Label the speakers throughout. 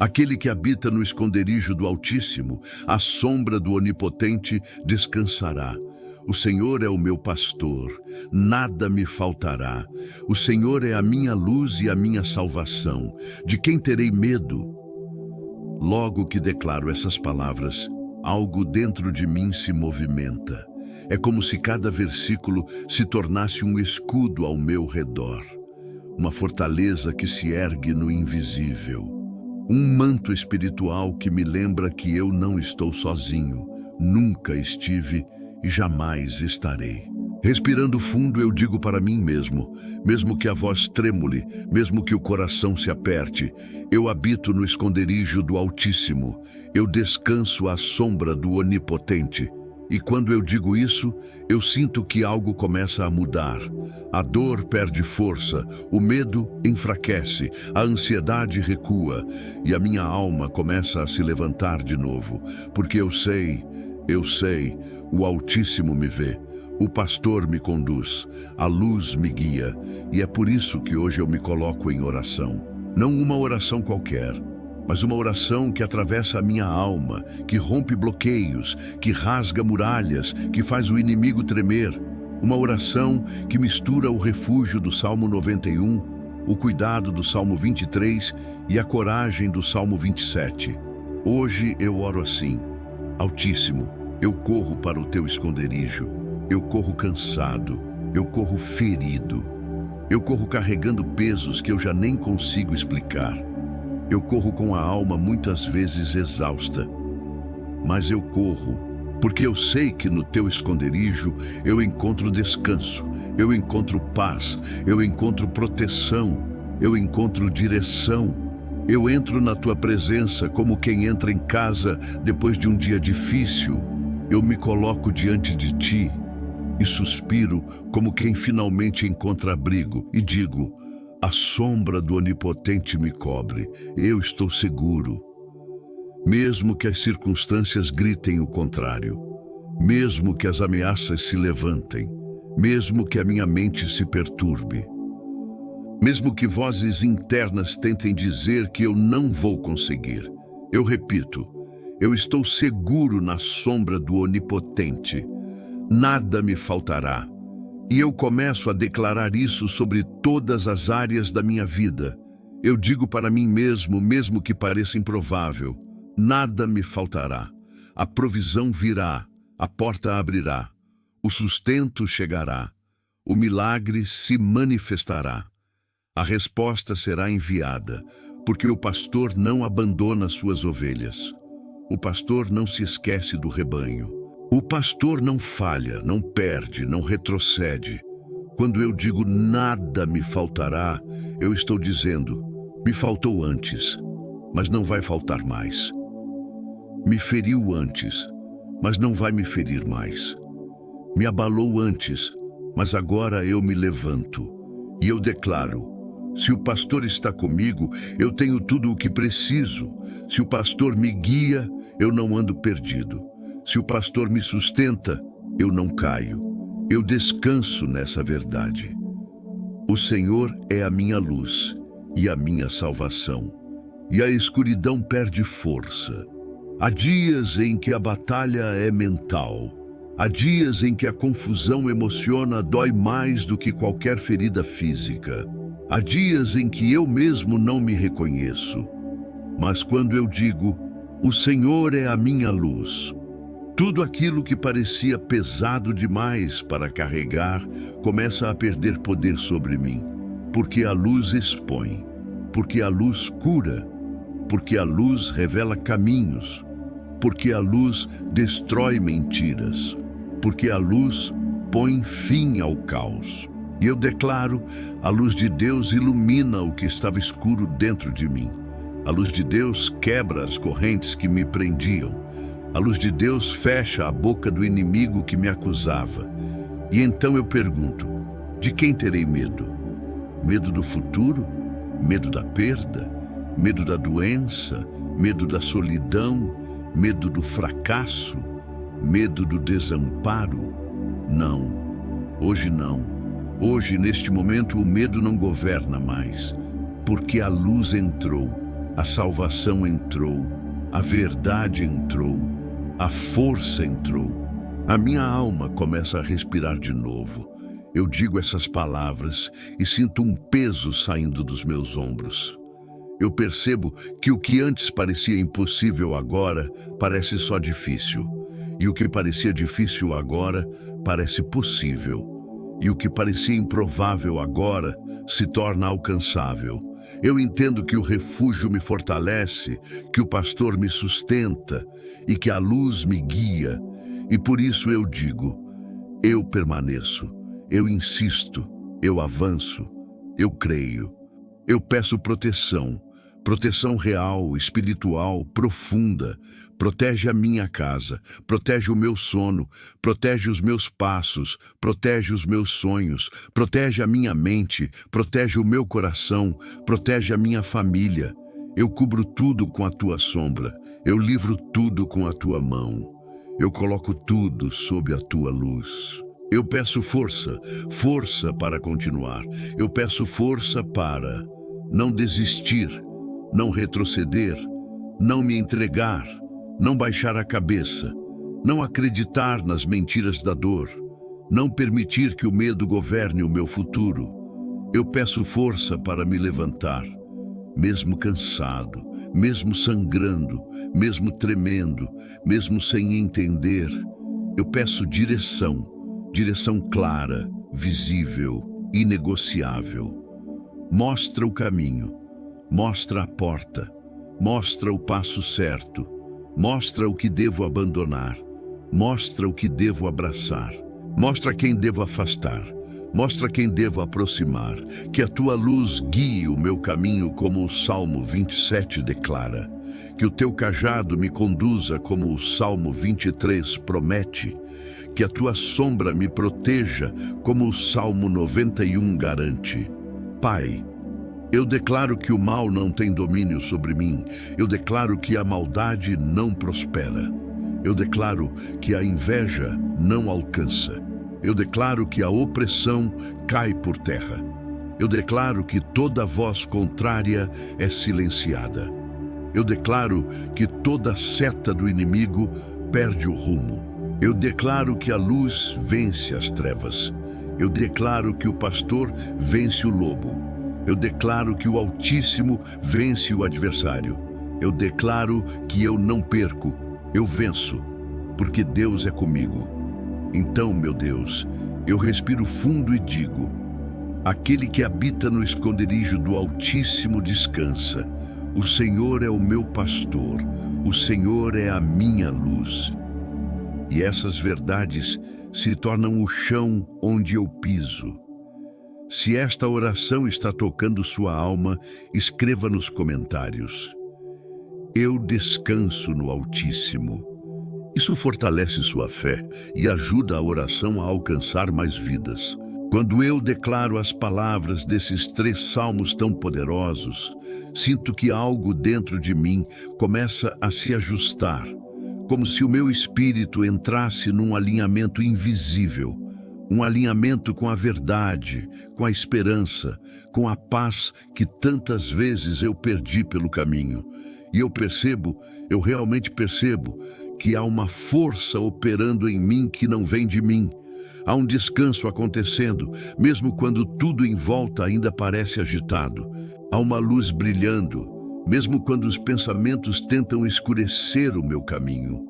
Speaker 1: Aquele que habita no esconderijo do Altíssimo, à sombra do Onipotente, descansará. O Senhor é o meu pastor, nada me faltará. O Senhor é a minha luz e a minha salvação. De quem terei medo? Logo que declaro essas palavras, algo dentro de mim se movimenta. É como se cada versículo se tornasse um escudo ao meu redor. Uma fortaleza que se ergue no invisível. Um manto espiritual que me lembra que eu não estou sozinho, nunca estive e jamais estarei. Respirando fundo, eu digo para mim mesmo, mesmo que a voz tremule, mesmo que o coração se aperte, eu habito no esconderijo do Altíssimo, eu descanso à sombra do Onipotente. E quando eu digo isso, eu sinto que algo começa a mudar. A dor perde força, o medo enfraquece, a ansiedade recua e a minha alma começa a se levantar de novo, porque eu sei, o Altíssimo me vê, o pastor me conduz, a luz me guia, e é por isso que hoje eu me coloco em oração. Não uma oração qualquer, mas uma oração que atravessa a minha alma, que rompe bloqueios, que rasga muralhas, que faz o inimigo tremer. Uma oração que mistura o refúgio do Salmo 91, o cuidado do Salmo 23 e a coragem do Salmo 27. Hoje eu oro assim: Altíssimo, eu corro para o teu esconderijo, eu corro cansado, eu corro ferido, eu corro carregando pesos que eu já nem consigo explicar. Eu corro com a alma muitas vezes exausta, mas eu corro, porque eu sei que no teu esconderijo eu encontro descanso, eu encontro paz, eu encontro proteção, eu encontro direção. Eu entro na tua presença como quem entra em casa depois de um dia difícil. Eu me coloco diante de ti e suspiro como quem finalmente encontra abrigo e digo: a sombra do Onipotente me cobre, eu estou seguro. Mesmo que as circunstâncias gritem o contrário, mesmo que as ameaças se levantem, mesmo que a minha mente se perturbe, mesmo que vozes internas tentem dizer que eu não vou conseguir, eu repito: eu estou seguro na sombra do Onipotente. Nada me faltará. E eu começo a declarar isso sobre todas as áreas da minha vida. Eu digo para mim mesmo, mesmo que pareça improvável: nada me faltará. A provisão virá, a porta abrirá, o sustento chegará, o milagre se manifestará. A resposta será enviada, porque o pastor não abandona suas ovelhas. O pastor não se esquece do rebanho. O pastor não falha, não perde, não retrocede. Quando eu digo nada me faltará, eu estou dizendo: me faltou antes, mas não vai faltar mais. Me feriu antes, mas não vai me ferir mais. Me abalou antes, mas agora eu me levanto. E eu declaro: se o pastor está comigo, eu tenho tudo o que preciso. Se o pastor me guia, eu não ando perdido. Se o pastor me sustenta, eu não caio. Eu descanso nessa verdade. O Senhor é a minha luz e a minha salvação, e a escuridão perde força. Há dias em que a batalha é mental. Há dias em que a confusão emociona dói mais do que qualquer ferida física. Há dias em que eu mesmo não me reconheço. Mas quando eu digo: o Senhor é a minha luz, tudo aquilo que parecia pesado demais para carregar começa a perder poder sobre mim, porque a luz expõe, porque a luz cura, porque a luz revela caminhos, porque a luz destrói mentiras, porque a luz põe fim ao caos. E eu declaro: a luz de Deus ilumina o que estava escuro dentro de mim. A luz de Deus quebra as correntes que me prendiam. A luz de Deus fecha a boca do inimigo que me acusava. E então eu pergunto: de quem terei medo? Medo do futuro? Medo da perda? Medo da doença? Medo da solidão? Medo do fracasso? Medo do desamparo? Não, hoje não. Hoje, neste momento, o medo não governa mais, porque a luz entrou. A salvação entrou, a verdade entrou, a força entrou. A minha alma começa a respirar de novo. Eu digo essas palavras e sinto um peso saindo dos meus ombros. Eu percebo que o que antes parecia impossível agora parece só difícil. E o que parecia difícil agora parece possível. E o que parecia improvável agora se torna alcançável. Eu entendo que o refúgio me fortalece, que o pastor me sustenta e que a luz me guia. E por isso eu digo, eu permaneço, eu insisto, eu avanço, eu creio. Eu peço proteção. Proteção real, espiritual, profunda. Protege a minha casa, protege o meu sono, protege os meus passos, protege os meus sonhos, protege a minha mente, protege o meu coração, protege a minha família. Eu cubro tudo com a tua sombra, eu livro tudo com a tua mão. Eu coloco tudo sob a tua luz. Eu peço força, força para continuar. Eu peço força para não desistir, não retroceder, não me entregar, não baixar a cabeça, não acreditar nas mentiras da dor, não permitir que o medo governe o meu futuro. Eu peço força para me levantar, mesmo cansado, mesmo sangrando, mesmo tremendo, mesmo sem entender. Eu peço direção, direção clara, visível, inegociável. Mostra o caminho. Mostra a porta, mostra o passo certo, mostra o que devo abandonar, mostra o que devo abraçar, mostra quem devo afastar, mostra quem devo aproximar, que a tua luz guie o meu caminho como o Salmo 27 declara, que o teu cajado me conduza como o Salmo 23 promete, que a tua sombra me proteja como o Salmo 91 garante. Pai, eu declaro que o mal não tem domínio sobre mim. Eu declaro que a maldade não prospera. Eu declaro que a inveja não alcança. Eu declaro que a opressão cai por terra. Eu declaro que toda voz contrária é silenciada. Eu declaro que toda seta do inimigo perde o rumo. Eu declaro que a luz vence as trevas. Eu declaro que o pastor vence o lobo. Eu declaro que o Altíssimo vence o adversário. Eu declaro que eu não perco, eu venço, porque Deus é comigo. Então, meu Deus, eu respiro fundo e digo, aquele que habita no esconderijo do Altíssimo descansa. O Senhor é o meu pastor, o Senhor é a minha luz. E essas verdades se tornam o chão onde eu piso. Se esta oração está tocando sua alma, escreva nos comentários. Eu descanso no Altíssimo. Isso fortalece sua fé e ajuda a oração a alcançar mais vidas. Quando eu declaro as palavras desses 3 salmos tão poderosos, sinto que algo dentro de mim começa a se ajustar, como se o meu espírito entrasse num alinhamento invisível. Um alinhamento com a verdade, com a esperança, com a paz que tantas vezes eu perdi pelo caminho. E eu realmente percebo, que há uma força operando em mim que não vem de mim. Há um descanso acontecendo, mesmo quando tudo em volta ainda parece agitado. Há uma luz brilhando, mesmo quando os pensamentos tentam escurecer o meu caminho.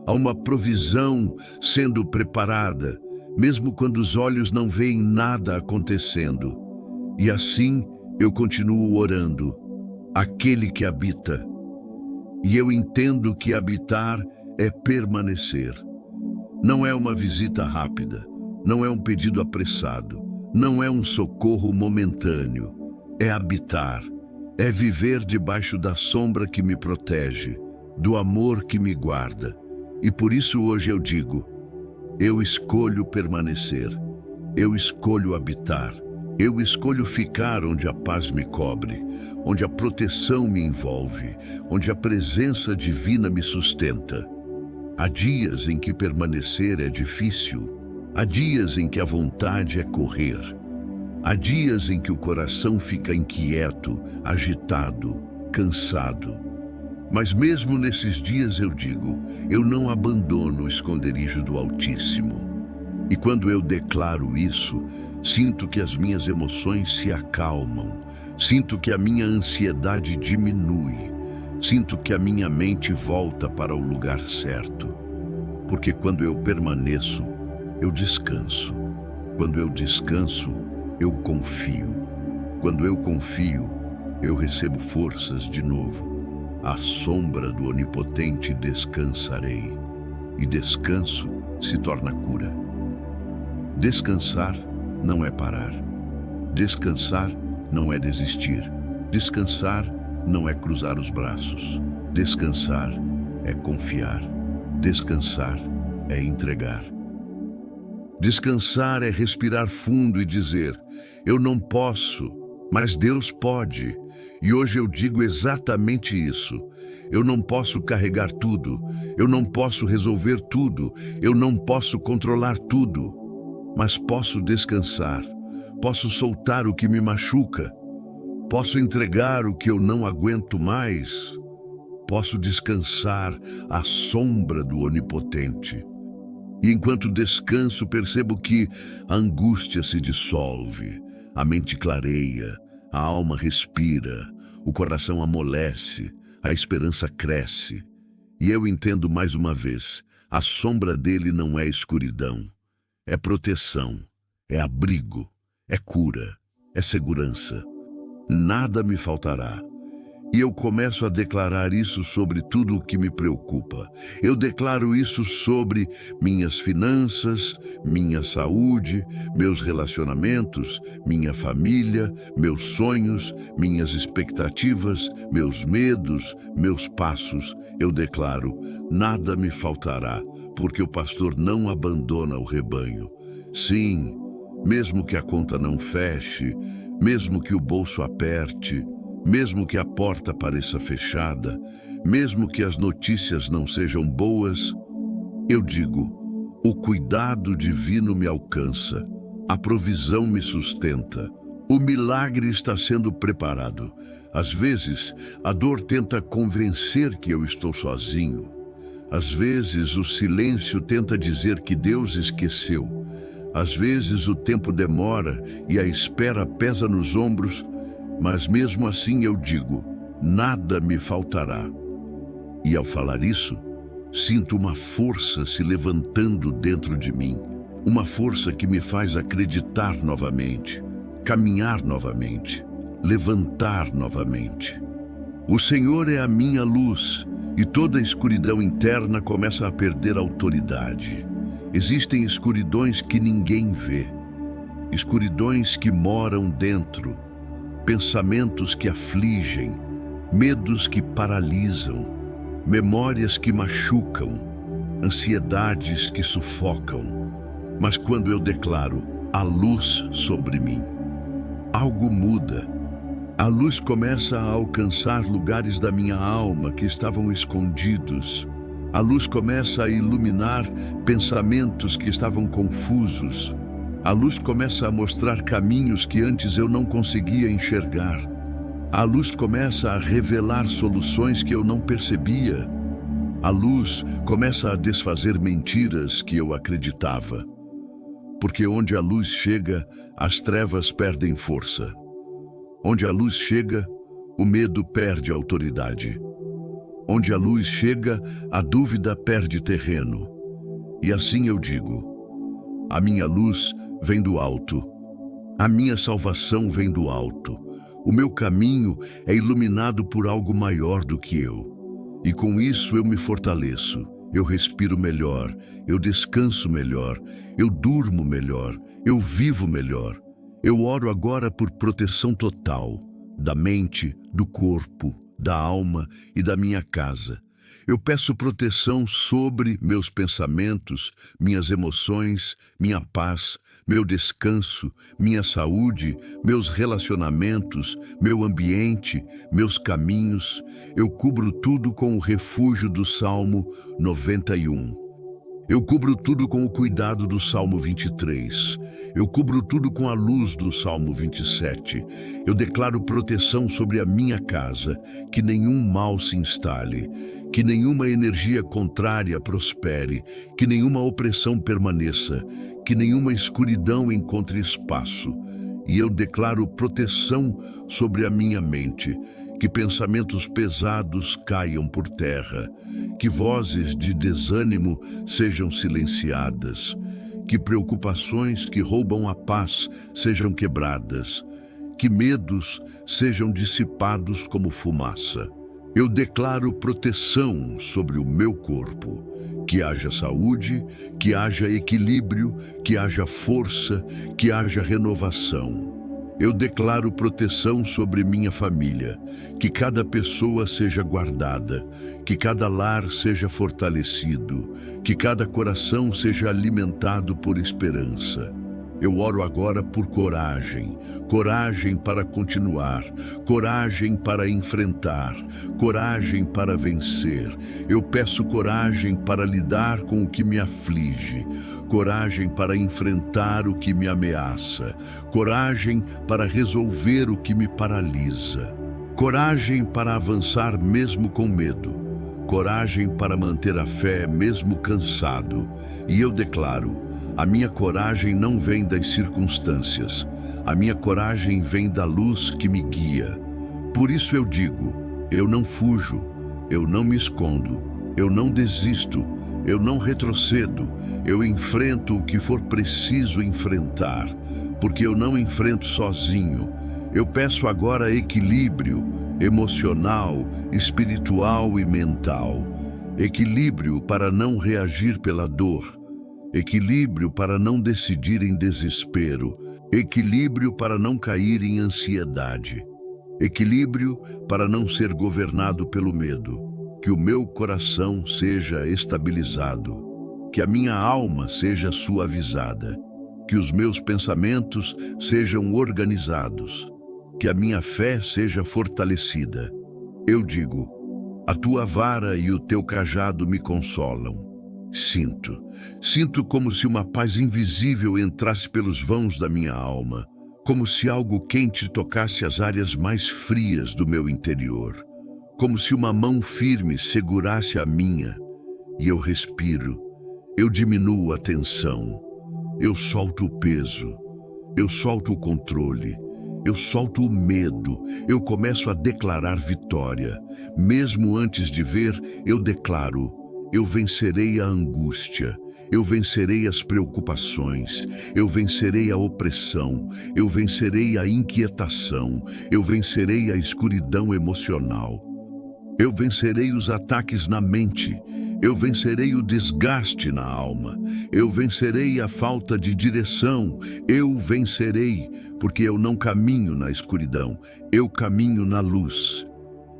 Speaker 1: Há uma provisão sendo preparada, mesmo quando os olhos não veem nada acontecendo. E assim eu continuo orando, aquele que habita. E eu entendo que habitar é permanecer. Não é uma visita rápida, não é um pedido apressado, não é um socorro momentâneo. É habitar, é viver debaixo da sombra que me protege, do amor que me guarda. E por isso hoje eu digo, eu escolho permanecer, eu escolho habitar, eu escolho ficar onde a paz me cobre, onde a proteção me envolve, onde a presença divina me sustenta. Há dias em que permanecer é difícil, há dias em que a vontade é correr, há dias em que o coração fica inquieto, agitado, cansado. Mas mesmo nesses dias eu digo, eu não abandono o esconderijo do Altíssimo. E quando eu declaro isso, sinto que as minhas emoções se acalmam, sinto que a minha ansiedade diminui, sinto que a minha mente volta para o lugar certo. Porque quando eu permaneço, eu descanso. Quando eu descanso, eu confio. Quando eu confio, eu recebo forças de novo. À sombra do Onipotente descansarei. E descanso se torna cura. Descansar não é parar. Descansar não é desistir. Descansar não é cruzar os braços. Descansar é confiar. Descansar é entregar. Descansar é respirar fundo e dizer, eu não posso, mas Deus pode. E hoje eu digo exatamente isso. Eu não posso carregar tudo. Eu não posso resolver tudo. Eu não posso controlar tudo. Mas posso descansar. Posso soltar o que me machuca. Posso entregar o que eu não aguento mais. Posso descansar à sombra do Onipotente. E enquanto descanso, percebo que a angústia se dissolve, a mente clareia, a alma respira, o coração amolece, a esperança cresce. E eu entendo mais uma vez, a sombra dele não é escuridão, é proteção, é abrigo, é cura, é segurança. Nada me faltará. E eu começo a declarar isso sobre tudo o que me preocupa. Eu declaro isso sobre minhas finanças, minha saúde, meus relacionamentos, minha família, meus sonhos, minhas expectativas, meus medos, meus passos. Eu declaro, nada me faltará, porque o pastor não abandona o rebanho. Sim, mesmo que a conta não feche, mesmo que o bolso aperte, mesmo que a porta pareça fechada, mesmo que as notícias não sejam boas, eu digo, o cuidado divino me alcança, a provisão me sustenta, o milagre está sendo preparado. Às vezes, a dor tenta convencer que eu estou sozinho. Às vezes, o silêncio tenta dizer que Deus esqueceu. Às vezes, o tempo demora e a espera pesa nos ombros. Mas mesmo assim eu digo, nada me faltará. E ao falar isso, sinto uma força se levantando dentro de mim. Uma força que me faz acreditar novamente, caminhar novamente, levantar novamente. O Senhor é a minha luz e toda a escuridão interna começa a perder autoridade. Existem escuridões que ninguém vê, escuridões que moram dentro, pensamentos que afligem, medos que paralisam, memórias que machucam, ansiedades que sufocam. Mas quando eu declaro a luz sobre mim, algo muda. A luz começa a alcançar lugares da minha alma que estavam escondidos. A luz começa a iluminar pensamentos que estavam confusos. A luz começa a mostrar caminhos que antes eu não conseguia enxergar. A luz começa a revelar soluções que eu não percebia. A luz começa a desfazer mentiras que eu acreditava. Porque onde a luz chega, as trevas perdem força. Onde a luz chega, o medo perde autoridade. Onde a luz chega, a dúvida perde terreno. E assim eu digo, a minha luz vem do alto. A minha salvação vem do alto. O meu caminho é iluminado por algo maior do que eu. E com isso eu me fortaleço. Eu respiro melhor. Eu descanso melhor. Eu durmo melhor. Eu vivo melhor. Eu oro agora por proteção total da mente, do corpo, da alma e da minha casa. Eu peço proteção sobre meus pensamentos, minhas emoções, minha paz, meu descanso, minha saúde, meus relacionamentos, meu ambiente, meus caminhos. Eu cubro tudo com o refúgio do Salmo 91. Eu cubro tudo com o cuidado do Salmo 23. Eu cubro tudo com a luz do Salmo 27. Eu declaro proteção sobre a minha casa, que nenhum mal se instale, que nenhuma energia contrária prospere, que nenhuma opressão permaneça, que nenhuma escuridão encontre espaço. E eu declaro proteção sobre a minha mente, que pensamentos pesados caiam por terra, que vozes de desânimo sejam silenciadas, que preocupações que roubam a paz sejam quebradas, que medos sejam dissipados como fumaça. Eu declaro proteção sobre o meu corpo, que haja saúde, que haja equilíbrio, que haja força, que haja renovação. Eu declaro proteção sobre minha família, que cada pessoa seja guardada, que cada lar seja fortalecido, que cada coração seja alimentado por esperança. Eu oro agora por coragem, coragem para continuar, coragem para enfrentar, coragem para vencer. Eu peço coragem para lidar com o que me aflige, coragem para enfrentar o que me ameaça, coragem para resolver o que me paralisa, coragem para avançar mesmo com medo, coragem para manter a fé mesmo cansado. E eu declaro: a minha coragem não vem das circunstâncias, a minha coragem vem da luz que me guia. Por isso eu digo: eu não fujo, eu não me escondo, eu não desisto, eu não retrocedo, eu enfrento o que for preciso enfrentar, porque eu não enfrento sozinho. Eu peço agora equilíbrio emocional, espiritual e mental. Equilíbrio para não reagir pela dor. Equilíbrio para não decidir em desespero. Equilíbrio para não cair em ansiedade. Equilíbrio para não ser governado pelo medo. Que o meu coração seja estabilizado. Que a minha alma seja suavizada. Que os meus pensamentos sejam organizados. Que a minha fé seja fortalecida. Eu digo: a tua vara e o teu cajado me consolam. Sinto como se uma paz invisível entrasse pelos vãos da minha alma, como se algo quente tocasse as áreas mais frias do meu interior, como se uma mão firme segurasse a minha, e eu respiro, eu diminuo a tensão, eu solto o peso, eu solto o controle, eu solto o medo, eu começo a declarar vitória. Mesmo antes de ver, eu declaro: eu vencerei a angústia, eu vencerei as preocupações, eu vencerei a opressão, eu vencerei a inquietação, eu vencerei a escuridão emocional. Eu vencerei os ataques na mente, eu vencerei o desgaste na alma, eu vencerei a falta de direção, eu vencerei, porque eu não caminho na escuridão, eu caminho na luz.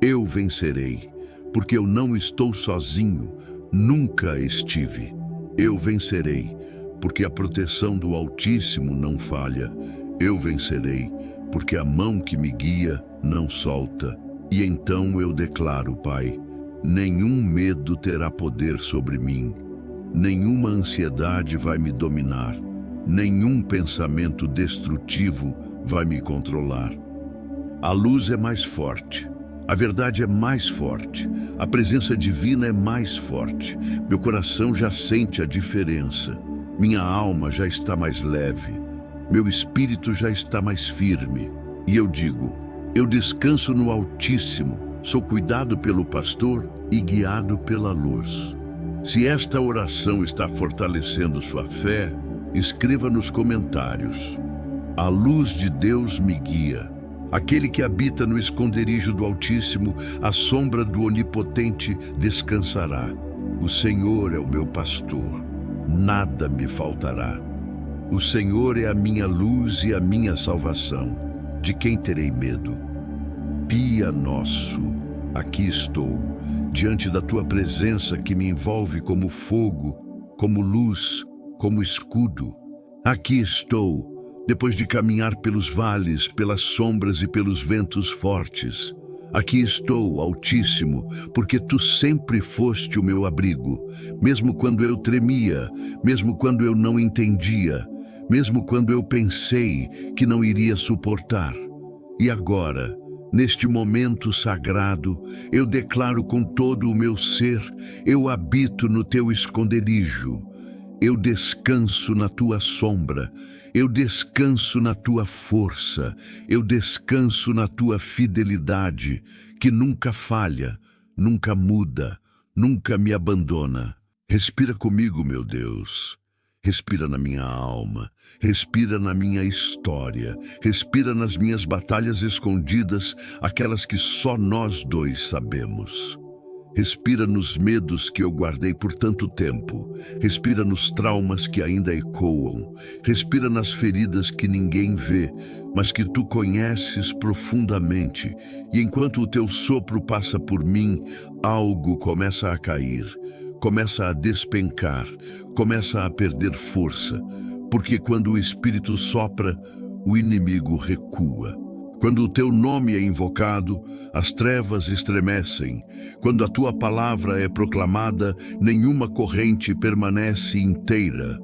Speaker 1: Eu vencerei, porque eu não estou sozinho, nunca estive. Eu vencerei, porque a proteção do Altíssimo não falha. Eu vencerei, porque a mão que me guia não solta. E então eu declaro, Pai, nenhum medo terá poder sobre mim, nenhuma ansiedade vai me dominar, nenhum pensamento destrutivo vai me controlar. A luz é mais forte. A verdade é mais forte, a presença divina é mais forte. Meu coração já sente a diferença, minha alma já está mais leve, meu espírito já está mais firme. E eu digo: eu descanso no Altíssimo, sou cuidado pelo pastor e guiado pela luz. Se esta oração está fortalecendo sua fé, escreva nos comentários: a luz de Deus me guia. Aquele que habita no esconderijo do Altíssimo, à sombra do Onipotente descansará. O Senhor é o meu pastor, nada me faltará. O Senhor é a minha luz e a minha salvação. De quem terei medo? Pia nosso, aqui estou, diante da tua presença que me envolve como fogo, como luz, como escudo. Aqui estou, depois de caminhar pelos vales, pelas sombras e pelos ventos fortes. Aqui estou, Altíssimo, porque tu sempre foste o meu abrigo, mesmo quando eu tremia, mesmo quando eu não entendia, mesmo quando eu pensei que não iria suportar. E agora, neste momento sagrado, eu declaro com todo o meu ser, eu habito no teu esconderijo. Eu descanso na tua sombra, eu descanso na tua força, eu descanso na tua fidelidade, que nunca falha, nunca muda, nunca me abandona. Respira comigo, meu Deus. Respira na minha alma, respira na minha história, respira nas minhas batalhas escondidas, aquelas que só nós dois sabemos. Respira nos medos que eu guardei por tanto tempo. Respira nos traumas que ainda ecoam. Respira nas feridas que ninguém vê, mas que tu conheces profundamente. E enquanto o teu sopro passa por mim, algo começa a cair, começa a despencar, começa a perder força. Porque quando o Espírito sopra, o inimigo recua. Quando o teu nome é invocado, as trevas estremecem. Quando a tua palavra é proclamada, nenhuma corrente permanece inteira.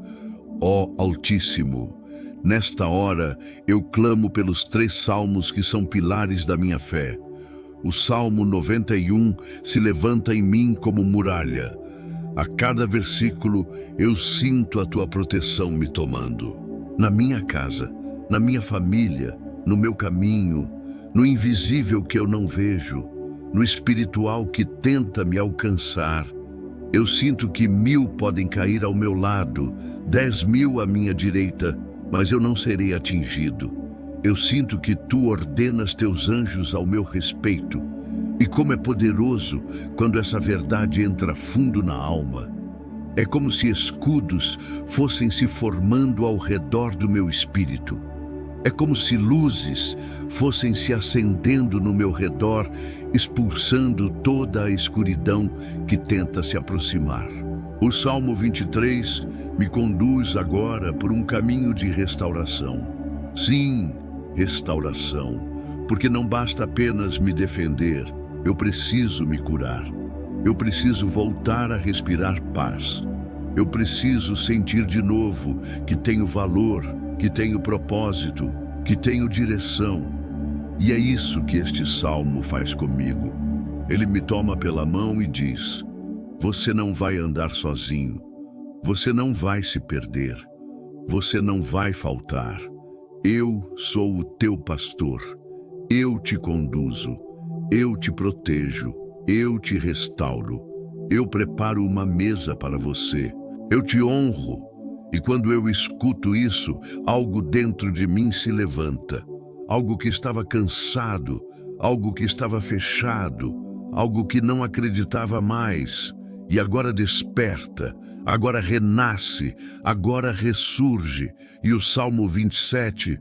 Speaker 1: Ó Altíssimo, nesta hora eu clamo pelos 3 salmos que são pilares da minha fé. O Salmo 91 se levanta em mim como muralha. A cada versículo eu sinto a tua proteção me tomando. Na minha casa, na minha família, no meu caminho, no invisível que eu não vejo, no espiritual que tenta me alcançar. Eu sinto que 1000 podem cair ao meu lado, 10.000 à minha direita, mas eu não serei atingido. Eu sinto que tu ordenas teus anjos ao meu respeito. E como é poderoso quando essa verdade entra fundo na alma. É como se escudos fossem se formando ao redor do meu espírito. É como se luzes fossem se acendendo no meu redor, expulsando toda a escuridão que tenta se aproximar. O Salmo 23 me conduz agora por um caminho de restauração. Sim, restauração, porque não basta apenas me defender, eu preciso me curar. Eu preciso voltar a respirar paz. Eu preciso sentir de novo que tenho valor, que tenho propósito, que tenho direção. E é isso que este salmo faz comigo. Ele me toma pela mão e diz: você não vai andar sozinho, você não vai se perder, você não vai faltar. Eu sou o teu pastor, eu te conduzo, eu te protejo, eu te restauro, eu preparo uma mesa para você, eu te honro. E quando eu escuto isso, algo dentro de mim se levanta. Algo que estava cansado, algo que estava fechado, algo que não acreditava mais. E agora desperta, agora renasce, agora ressurge. E o Salmo 27,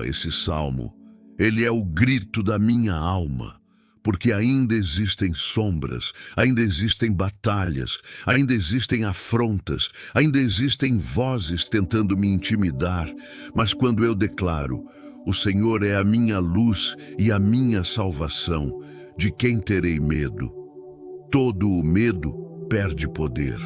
Speaker 1: esse salmo, ele é o grito da minha alma. Porque ainda existem sombras, ainda existem batalhas, ainda existem afrontas, ainda existem vozes tentando me intimidar. Mas quando eu declaro, o Senhor é a minha luz e a minha salvação, de quem terei medo? Todo o medo perde poder.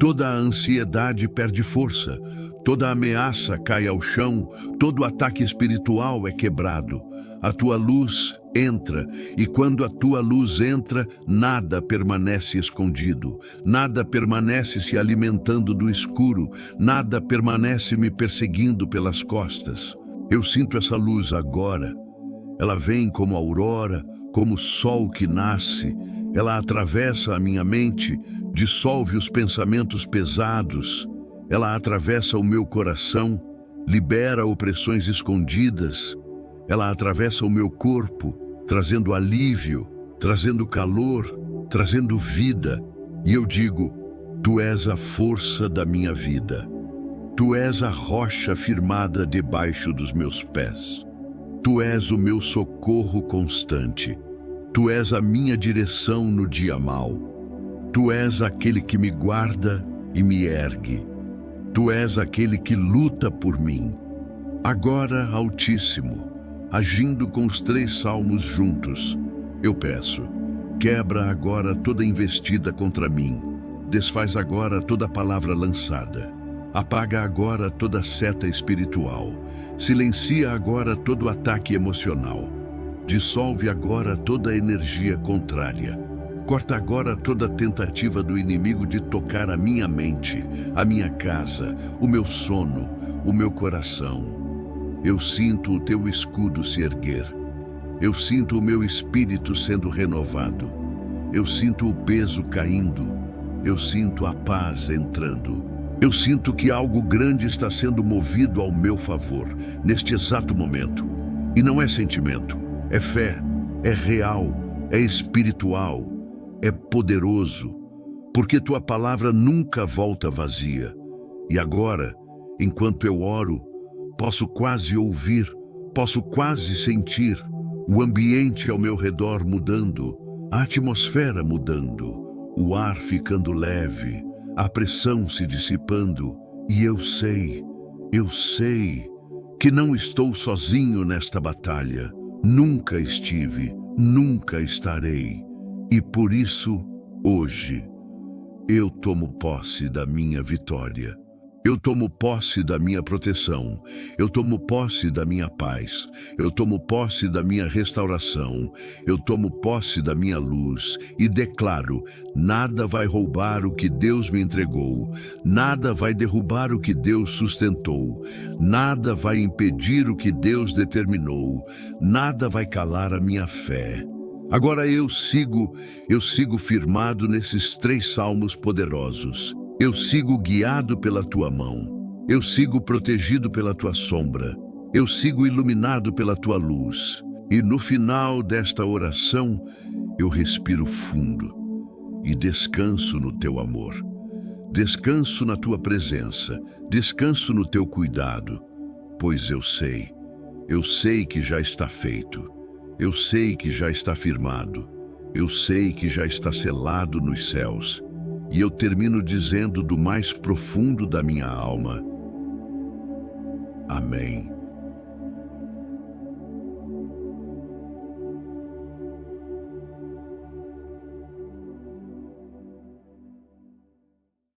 Speaker 1: Toda a ansiedade perde força. Toda ameaça cai ao chão. Todo ataque espiritual é quebrado. A tua luz entra, e quando a tua luz entra, nada permanece escondido, nada permanece se alimentando do escuro, nada permanece me perseguindo pelas costas. Eu sinto essa luz agora. Ela vem como aurora, como sol que nasce. Ela atravessa a minha mente, dissolve os pensamentos pesados. Ela atravessa o meu coração, libera opressões escondidas. Ela atravessa o meu corpo, trazendo alívio, trazendo calor, trazendo vida. E eu digo: tu és a força da minha vida. Tu és a rocha firmada debaixo dos meus pés. Tu és o meu socorro constante. Tu és a minha direção no dia mau. Tu és aquele que me guarda e me ergue. Tu és aquele que luta por mim. Agora, Altíssimo, agindo com os 3 salmos juntos, Eu peço, quebra agora toda investida contra mim. Desfaz agora toda palavra lançada. Apaga agora toda seta espiritual. Silencia agora todo ataque emocional. Dissolve agora toda energia contrária. Corta agora toda tentativa do inimigo de tocar a minha mente, a minha casa, o meu sono, o meu coração. Eu sinto o teu escudo se erguer. Eu sinto o meu espírito sendo renovado. Eu sinto o peso caindo. Eu sinto a paz entrando. Eu sinto que algo grande está sendo movido ao meu favor, neste exato momento. E não é sentimento, é fé, é real, é espiritual, é poderoso, porque tua palavra nunca volta vazia. E agora, enquanto eu oro, posso quase ouvir, posso quase sentir o ambiente ao meu redor mudando, a atmosfera mudando, o ar ficando leve, a pressão se dissipando, e eu sei que não estou sozinho nesta batalha. Nunca estive, nunca estarei. E por isso, hoje, eu tomo posse da minha vitória. Eu tomo posse da minha proteção. Eu tomo posse da minha paz. Eu tomo posse da minha restauração. Eu tomo posse da minha luz e declaro: nada vai roubar o que Deus me entregou. Nada vai derrubar o que Deus sustentou. Nada vai impedir o que Deus determinou. Nada vai calar a minha fé. Agora eu sigo firmado nesses 3 salmos poderosos. Eu sigo guiado pela tua mão. Eu sigo protegido pela tua sombra. Eu sigo iluminado pela tua luz. E no final desta oração, eu respiro fundo e descanso no teu amor. Descanso na tua presença. Descanso no teu cuidado. Pois eu sei que já está feito. Eu sei que já está firmado. Eu sei que já está selado nos céus. E eu termino dizendo do mais profundo da minha alma: Amém.